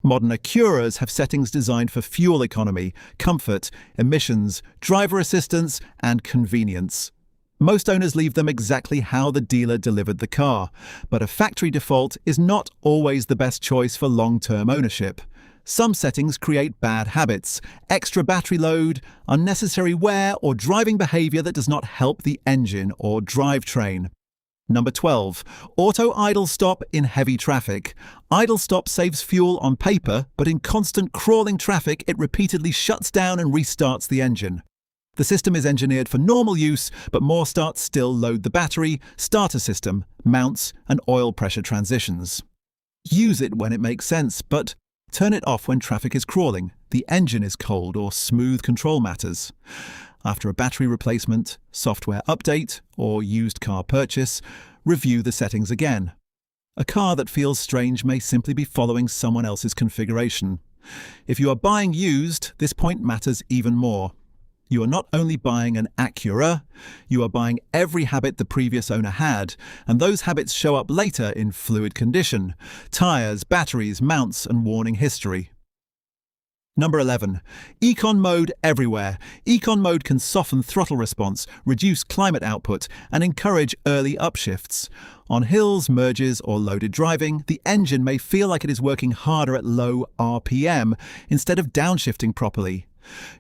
Modern Acuras have settings designed for fuel economy, comfort, emissions, driver assistance, and convenience. Most owners leave them exactly how the dealer delivered the car, but a factory default is not always the best choice for long-term ownership. Some settings create bad habits, extra battery load, unnecessary wear, or driving behavior that does not help the engine or drivetrain. Number 12. Auto idle stop in heavy traffic. Idle stop saves fuel on paper, but in constant crawling traffic it repeatedly shuts down and restarts the engine. The system is engineered for normal use, but more starts still load the battery, starter system, mounts, and oil pressure transitions. Use it when it makes sense, but turn it off when traffic is crawling, the engine is cold, or smooth control matters. After a battery replacement, software update, or used car purchase, review the settings again. A car that feels strange may simply be following someone else's configuration. If you are buying used, this point matters even more. You are not only buying an Acura, you are buying every habit the previous owner had, and those habits show up later in fluid condition, tyres, batteries, mounts, and warning history. Number 11. Econ mode everywhere. Econ mode can soften throttle response, reduce climate output, and encourage early upshifts. On hills, merges, or loaded driving, the engine may feel like it is working harder at low RPM instead of downshifting properly.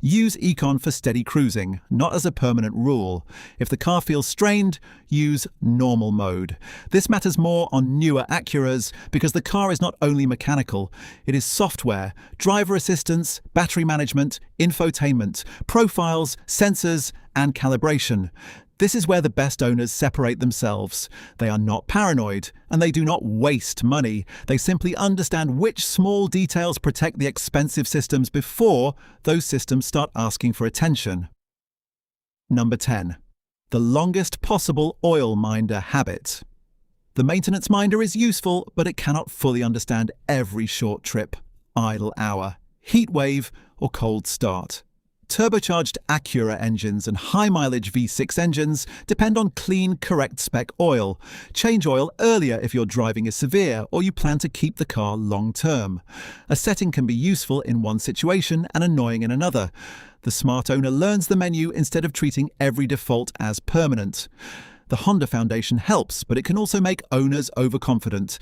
Use Econ for steady cruising, not as a permanent rule. If the car feels strained, use normal mode. This matters more on newer Acuras because the car is not only mechanical, it is software, driver assistance, battery management, infotainment, profiles, sensors, and calibration. This is where the best owners separate themselves. They are not paranoid, and they do not waste money. They simply understand which small details protect the expensive systems before those systems start asking for attention. Number 10. The longest possible oil minder habit. The maintenance minder is useful, but it cannot fully understand every short trip, idle hour, heat wave, or cold start. Turbocharged Acura engines and high-mileage V6 engines depend on clean, correct-spec oil. Change oil earlier if your driving is severe or you plan to keep the car long-term. A setting can be useful in one situation and annoying in another. The smart owner learns the menu instead of treating every default as permanent. The Honda Foundation helps, but it can also make owners overconfident.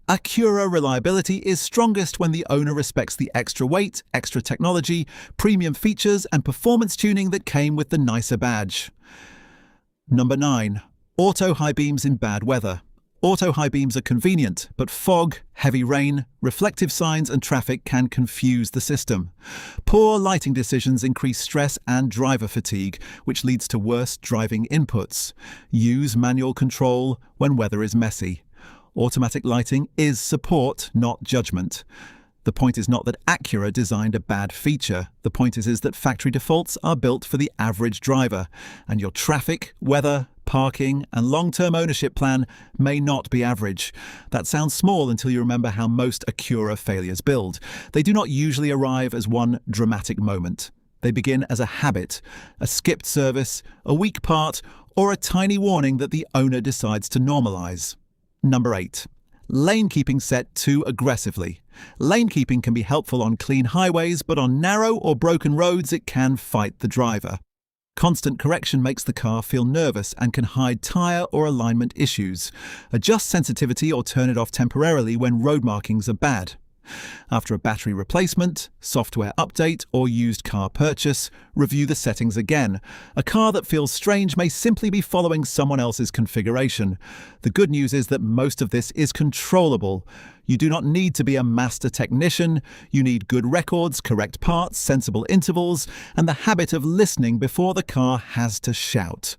Acura reliability is strongest when the owner respects the extra weight, extra technology, premium features, and performance tuning that came with the nicer badge. Number 9. Auto high beams in bad weather. Auto high beams are convenient, but fog, heavy rain, reflective signs, and traffic can confuse the system. Poor lighting decisions increase stress and driver fatigue, which leads to worse driving inputs. Use manual control when weather is messy. Automatic lighting is support, not judgment. The point is not that Acura designed a bad feature. The point is that factory defaults are built for the average driver, and your traffic, weather, parking, and long-term ownership plan may not be average. That sounds small until you remember how most Acura failures build. They do not usually arrive as one dramatic moment. They begin as a habit, a skipped service, a weak part, or a tiny warning that the owner decides to normalize. Number 8. Lane keeping set too aggressively. Lane keeping can be helpful on clean highways, but on narrow or broken roads it can fight the driver. Constant correction makes the car feel nervous and can hide tyre or alignment issues. Adjust sensitivity or turn it off temporarily when road markings are bad. After a battery replacement, software update, or used car purchase, review the settings again. A car that feels strange may simply be following someone else's configuration. The good news is that most of this is controllable. You do not need to be a master technician. You need good records, correct parts, sensible intervals, and the habit of listening before the car has to shout.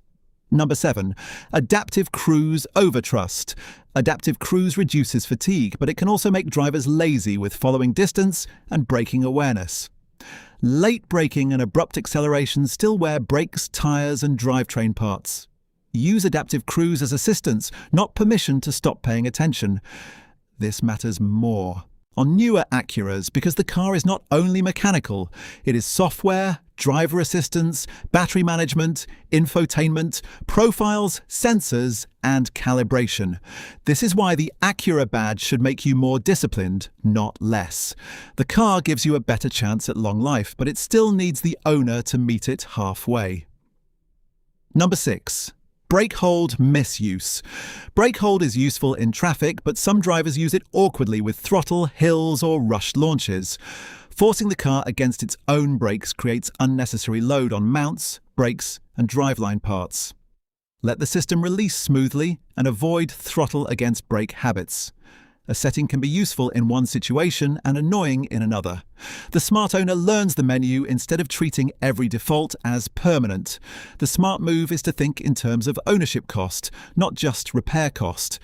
Number 7. Adaptive cruise overtrust. Adaptive cruise reduces fatigue, but it can also make drivers lazy with following distance and braking awareness. Late braking and abrupt acceleration still wear brakes, tyres, and drivetrain parts. Use adaptive cruise as assistance, not permission to stop paying attention. This matters more. on newer Acuras because the car is not only mechanical, it is software, driver assistance, battery management, infotainment, profiles, sensors, and calibration. This is why the Acura badge should make you more disciplined, not less. The car gives you a better chance at long life, but it still needs the owner to meet it halfway. Number 6. Brake hold misuse. Brake hold is useful in traffic, but some drivers use it awkwardly with throttle, hills, or rushed launches. Forcing the car against its own brakes creates unnecessary load on mounts, brakes, and driveline parts. Let the system release smoothly and avoid throttle against brake habits. A setting can be useful in one situation and annoying in another. The smart owner learns the menu instead of treating every default as permanent. The smart move is to think in terms of ownership cost, not just repair cost.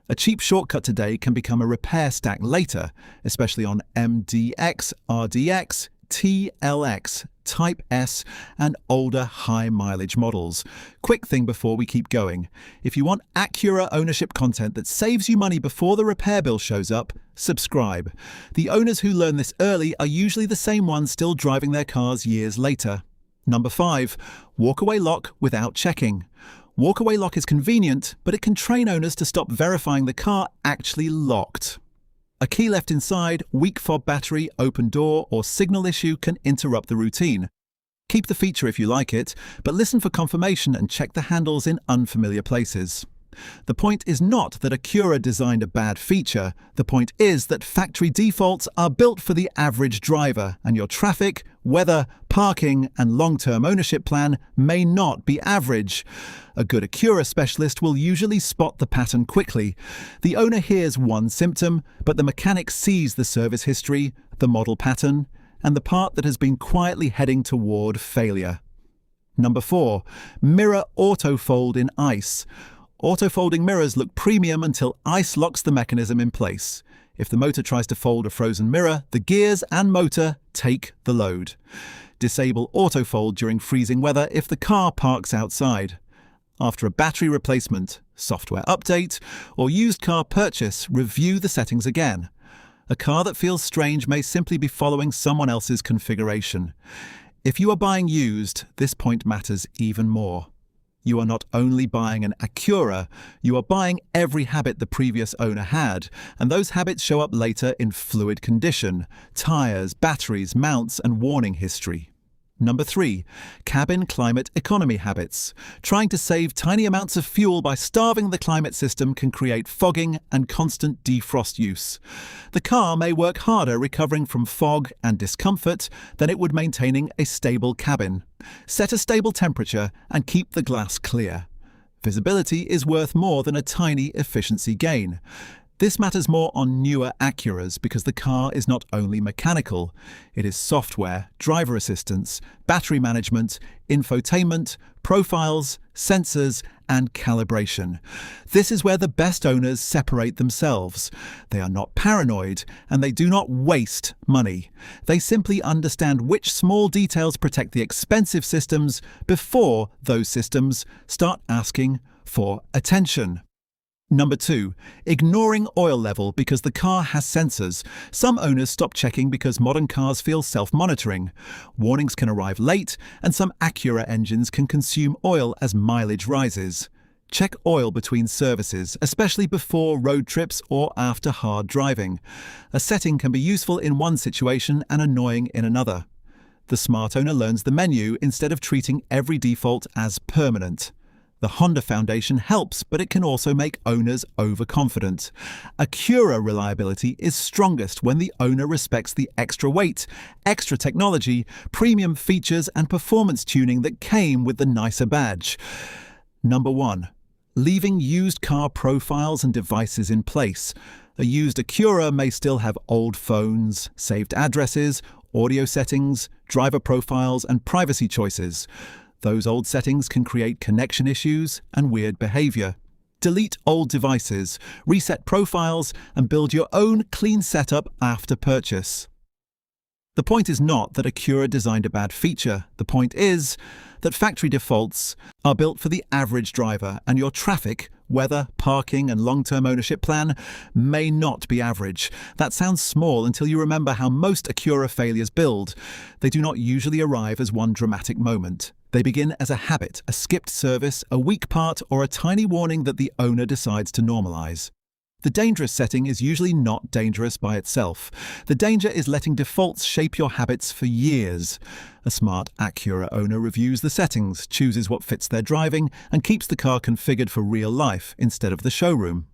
A cheap shortcut today can become a repair stack later, especially on MDX, RDX, TLX, Type S, and older high-mileage models. Quick thing before we keep going. If you want Acura ownership content that saves you money before the repair bill shows up, subscribe. The owners who learn this early are usually the same ones still driving their cars years later. Number 5. Walkaway lock without checking. Walkaway lock is convenient, but it can train owners to stop verifying the car actually locked. A key left inside, weak fob battery, open door, or signal issue can interrupt the routine. Keep the feature if you like it, but listen for confirmation and check the handles in unfamiliar places. The point is not that Acura designed a bad feature. The point is that factory defaults are built for the average driver, and your traffic, weather, parking, and long-term ownership plan may not be average. A good Acura specialist will usually spot the pattern quickly. The owner hears one symptom, but the mechanic sees the service history, the model pattern, and the part that has been quietly heading toward failure. Number 4. Mirror auto-fold in ice. Auto-folding mirrors look premium until ice locks the mechanism in place. If the motor tries to fold a frozen mirror, the gears and motor take the load. Disable auto-fold during freezing weather if the car parks outside. After a battery replacement, software update, or used car purchase, review the settings again. A car that feels strange may simply be following someone else's configuration. If you are buying used, this point matters even more. You are not only buying an Acura, you are buying every habit the previous owner had, and those habits show up later in fluid condition, tires, batteries, mounts, and warning history. Number 3. Cabin climate economy habits. Trying to save tiny amounts of fuel by starving the climate system can create fogging and constant defrost use. The car may work harder recovering from fog and discomfort than it would maintaining a stable cabin. Set a stable temperature and keep the glass clear. Visibility is worth more than a tiny efficiency gain. This matters more on newer Acuras because the car is not only mechanical, it is software, driver assistance, battery management, infotainment, profiles, sensors, and calibration. This is where the best owners separate themselves. They are not paranoid, and they do not waste money. They simply understand which small details protect the expensive systems before those systems start asking for attention. Number 2. Ignoring oil level because the car has sensors. Some owners stop checking because modern cars feel self-monitoring. Warnings can arrive late, and some Acura engines can consume oil as mileage rises. Check oil between services, especially before road trips or after hard driving. A setting can be useful in one situation and annoying in another. The smart owner learns the menu instead of treating every default as permanent. The Honda Foundation helps, but it can also make owners overconfident. Acura reliability is strongest when the owner respects the extra weight, extra technology, premium features, and performance tuning that came with the nicer badge. Number 1. Leaving used car profiles and devices in place. A used Acura may still have old phones, saved addresses, audio settings, driver profiles, and privacy choices. Those old settings can create connection issues and weird behavior. Delete old devices, reset profiles, and build your own clean setup after purchase. The point is not that Acura designed a bad feature. The point is that factory defaults are built for the average driver, and your traffic, Weather, parking, and long-term ownership plan may not be average. That sounds small until you remember how most Acura failures build. They do not usually arrive as one dramatic moment. They begin as a habit, a skipped service, a weak part, or a tiny warning that the owner decides to normalize. The dangerous setting is usually not dangerous by itself. The danger is letting defaults shape your habits for years. A smart Acura owner reviews the settings, chooses what fits their driving, and keeps the car configured for real life instead of the showroom.